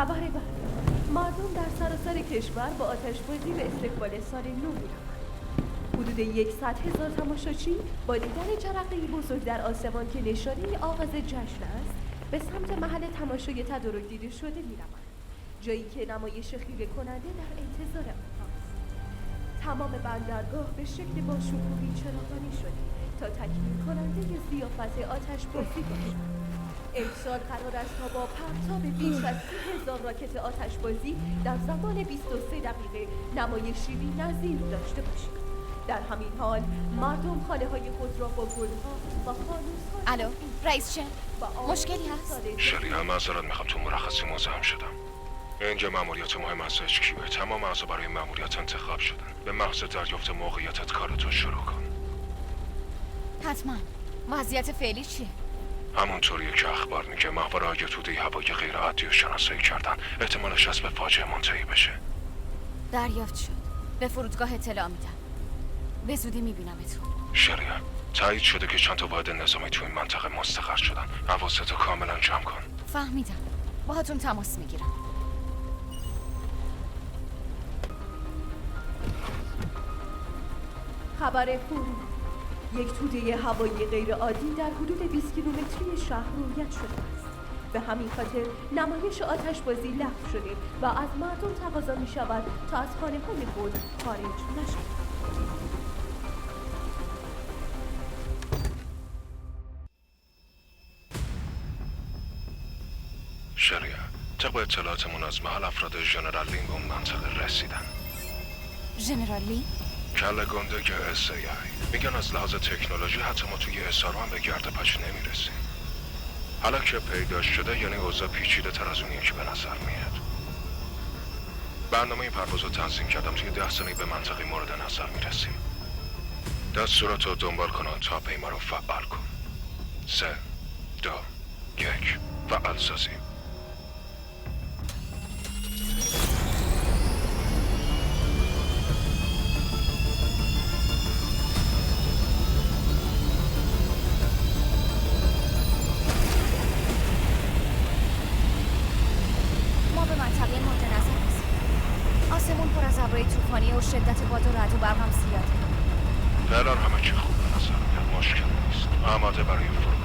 خبر بعد، مردم در سراسر کشور با آتش‌بازی به استقبال سال نو می‌روند. حدود 100,000 تماشاچی با دیدن جرقه‌ای بزرگ در آسمان که نشانه آغاز جشن است، به سمت محل تماشای تدارک دیده شده می‌روند. جایی که نمایش خیره کننده در انتظار آنهاست. تمام بندرگاه به شکل با شکوهی چراغانی شده تا تکمیل کننده ضیافت آتش‌بازی باشد. امسال قرار است تا با پرتاب بیش از 30,000 راکت آتش‌بازی در زمان 23 دقیقه نمایشی بی‌نظیر داشته باشیم. در همین حال مردم خانه‌های خود را با گل‌ها و فانوس‌ها. الو رئیس چن، مشکلی هست؟ شریعه معذرت میخوام، تو مرخصی مزاحم شدم. اینجا مأموریت مهم از HQه. تمام اعضا برای مأموریت انتخاب شدن. به محض دریافت موقعیتت کارتو شروع کن. حتما. وضعیت فعلی چیه؟ همونطوریه که اخبار میگه ماهواره‌های توده هوایی غیر عادی رو شناسایی کردن. احتمالش هست به فاجعه منتهی بشه. دریافت شد. به فرودگاه اطلاع میدم. به زودی میبینمتون. شریعه تایید شده که چند تا واحد نظامی تو این منطقه مستقر شدن. حواستو کاملا جمع کن. فهمیدم. باهاتون تماس میگیرم. خبر فوری، یک توده هوایی غیر عادی در حدود 20 کیلومتری شهر رویت شده است. به همین خاطر نمایش آتش‌بازی لغو شده و از مردم تقاضا می شود تا از خانه‌های خود خارج نشوند. شریعه طبق اطلاعاتمون از محل افراد ژنرال لین به اون منطقه رسیدن. ژنرال لی؟ کله گنده که SAI میگن از لحاظ تکنولوژی حتی ما توی اصارو هم به گرد پچ نمیرسیم. حالا که پیدا شده یعنی اوضاع پیچیده تر از اونیه که به نظر میاد. برنامه این پرواز رو تنظیم کردم، توی 10 ثانیه به منطقه مورد نظر میرسیم. دستورات رو دنبال کن تا پیما رو فعال کن. 3 2 1 فعال سازی. طوفانی و شدت باد و رعد و برق هم زیاده. فعلا همه چی خوب به نظر میاد، مشکل نیست. آماده برای فرود.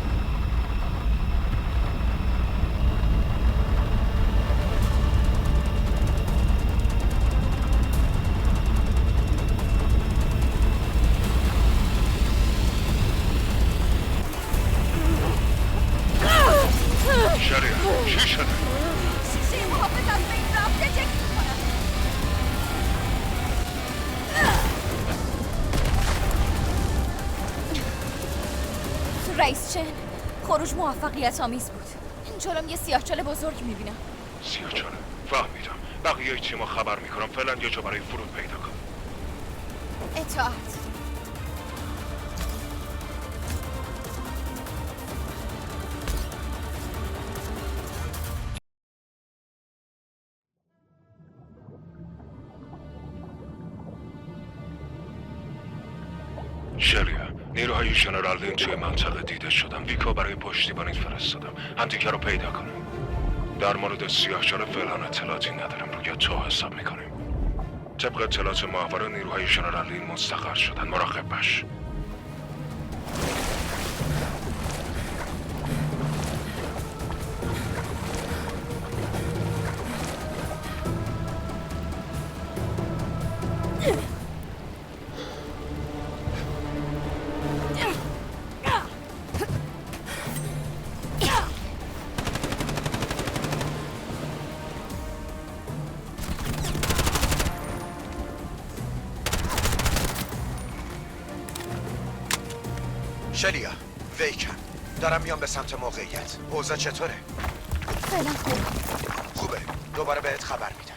شریعه چی شده؟ شیشه محافظ از بین رفته، چک میکنم. رئیس چن، خروج موفقیت آمیز بود. جلوم یه سیاهچال بزرگ میبینم. سیاهچاله؟ فهمیدم. بقیه تیما خبر میکنم. فعلا یه جا برای فرود پیدا کن. اطاعت. شریعه نیروهای ژنرال لین توی منطقه دیده شدن. ویکا برای پشتیبانی فرستادم همدیگه رو پیدا کنیم. در مورد سیاهچاله فعلا اطلاعاتی ندارم، روی تو حساب میکنیم. طبق اطلاعات ماهواره نیروهای ژنرال لین مستقر شدن، مراقب باش. شلیا، ویکن دارم میام به سمت موقعیت. اوضاع چطوره؟ فعلا خوبه، دوباره بهت خبر میدم.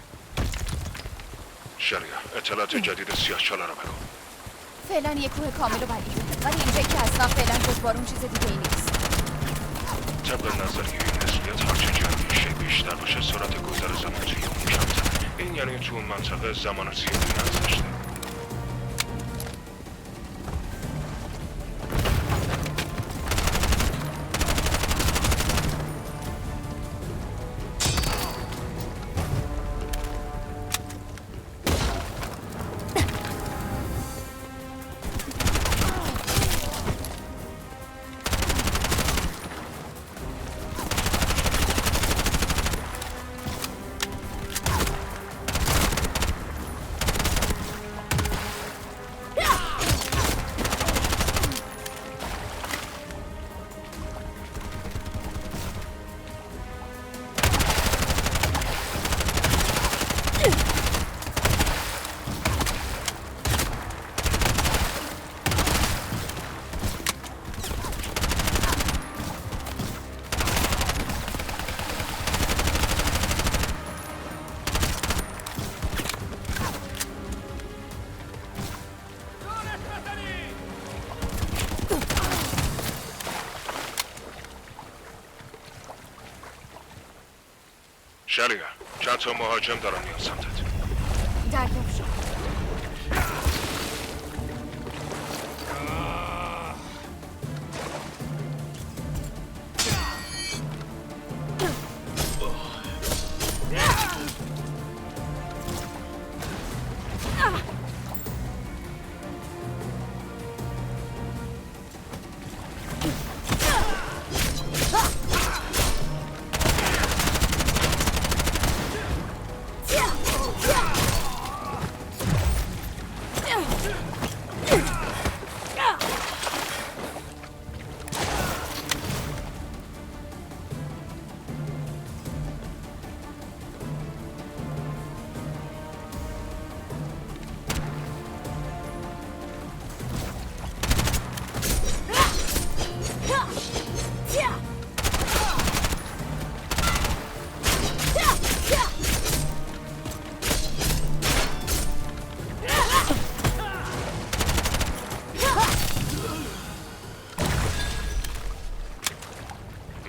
شریعه اطلاعات جدید سیاهچاله رو بگو. فعلا یه کوه کامل و بدیده، ولی اینجایی که هستم فعلا جز بارون چیز دیگه ای نیست. طبق نظریه نسبیت هرچه جمعیشه بیشتر باشه سرعت گذر زمان توی اون کمتر. این یعنی تو اون منطقه زمان زیادی نگذشته. چند تا مهاجم دارن میان سمتت. دریافت شد.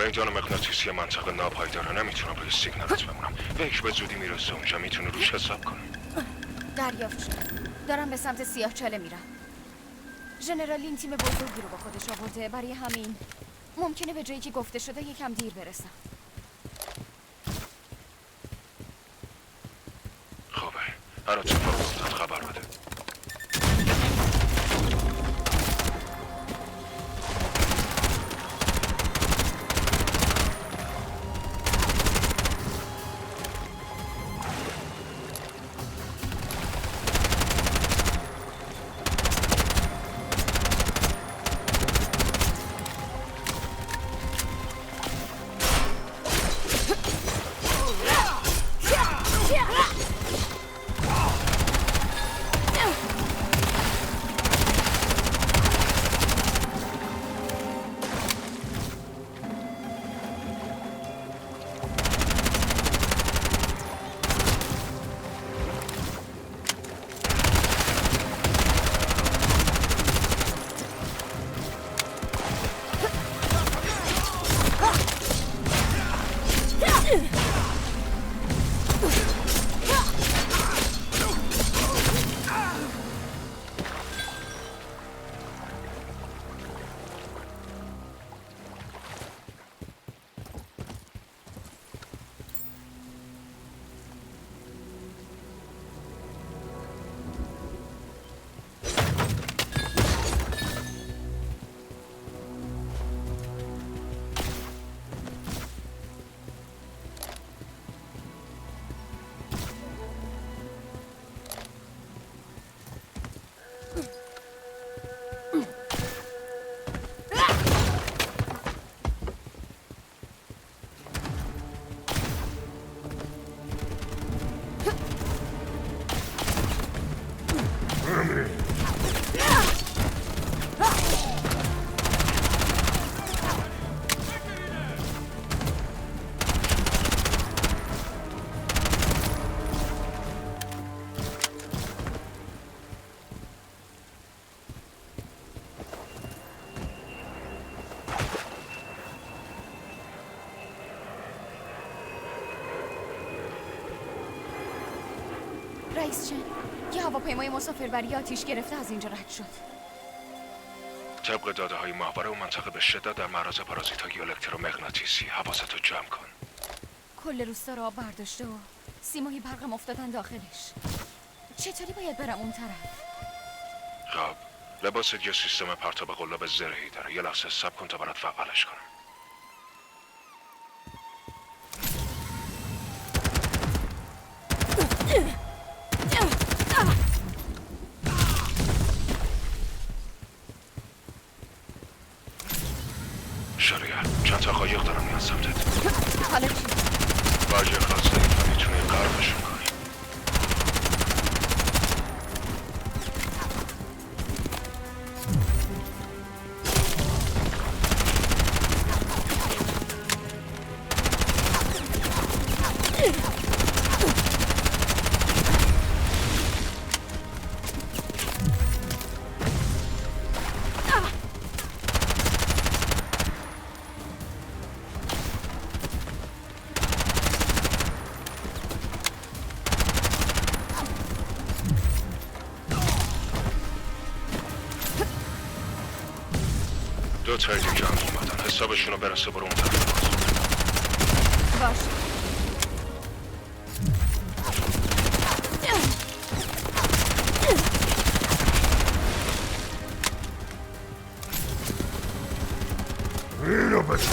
میدان مغناطیسی منطقه ناپایداره، نمیتونم روی سیگنالت بمونم. فکر به زودی میرسه اونجا، میتونه روش حساب کنه. دریافت شد. دارم به سمت سیاه چاله میرم. ژنرال این تیم بزرگی رو با خودش آورده، برای همین ممکنه به جایی که گفته شده یکم دیر برسم. خوبه، هر اتفاق افتاد خبر بده. رئیس چن، یه هواپیمای مسافربری آتیش گرفته از اینجا رد شد. طبق داده های ماهواره اون منطقه به شدت در معرض پارازیت های الکترومغناطیسی. حواستو جمع کن. کل روستا رو آب برداشته و سیمایی برقم افتادن داخلش. چطوری باید برم اون طرف؟ خب لباست یه سیستم پرتاب قلاب زرهی داره. یه لحظه صبر کن تا برات فعالش کنم. شریعه چند تا قایق دارم میان سمتت. حالا چی؟ باید یه خاصه تا میتونی غرقشون کنی. دو تایی دیگه هم اومدن. حسابشونو برسه برو اون طرف باز. باش. اینو بچه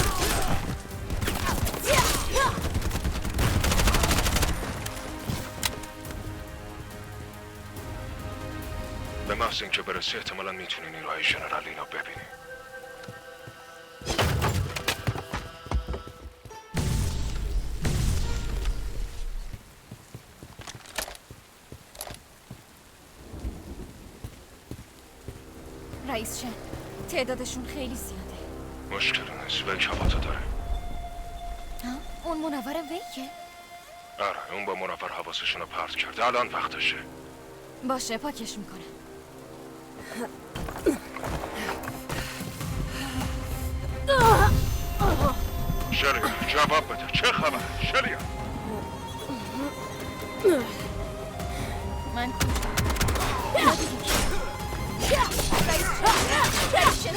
به محض اینکه برسه احتمالاً میتونین این راه ژنرال لینا ببینی. رئیس چن، تعدادشون خیلی زیاده. مشکلی نیست، ویک هواتو داره. ها؟ اون منور ویکه؟ آره اون با منور حواسشونو پرت کرده. الان وقتشه. باشه پاکش میکنم. شلیا جواب بده، چه خبره؟ شلیا من کجا؟ رئیس چن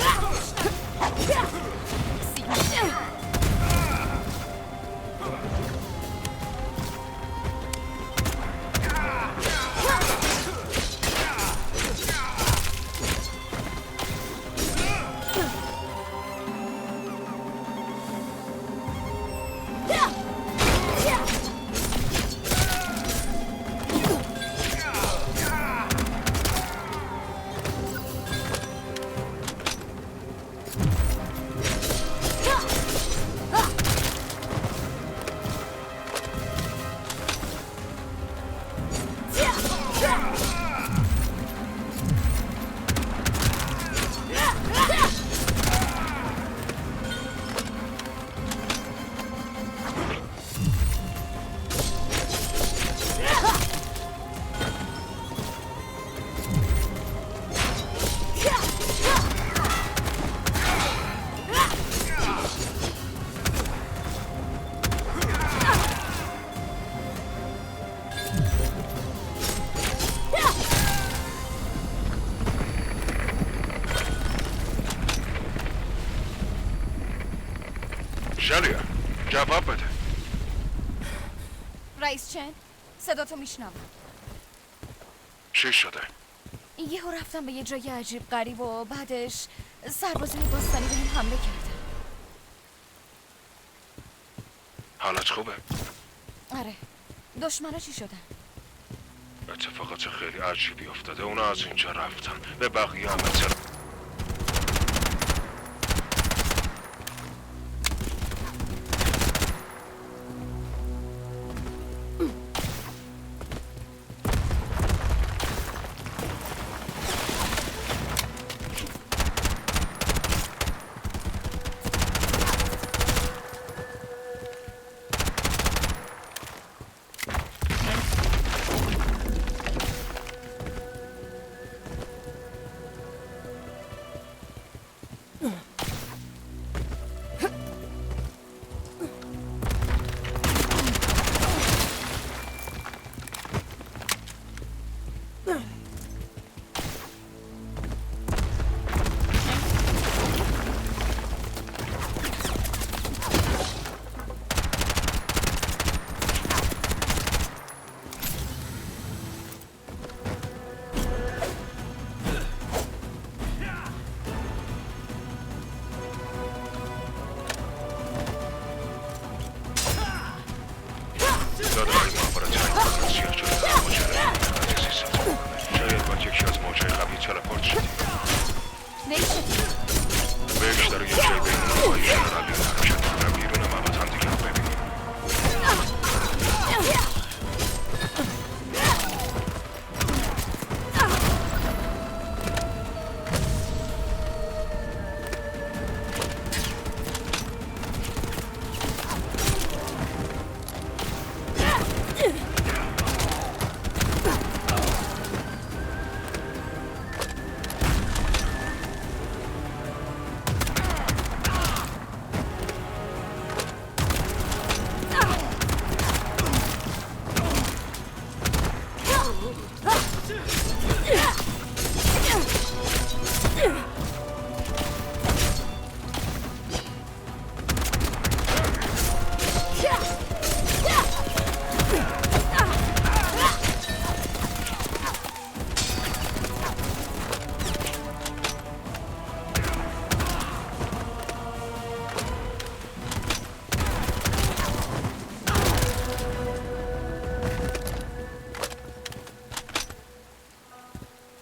شلیا جواب بده. رئیس چن، صدا تو میشنوم. چی شده؟ یهو رفتم به یه جای عجیب غریب و بعدش سربازای باستانی بهم حمله کردن. حالت خوبه؟ آره. دشمنا چی شدن؟ اتفاقات خیلی عجیبی افتاده. اونا از اینجا رفتن. به بقیه هم اطلاع.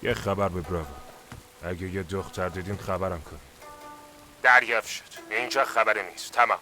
یه خبر به براو. اگه یه دختر دیدین خبرم کنید. دریافت شد. اینجا خبری نیست. تمام.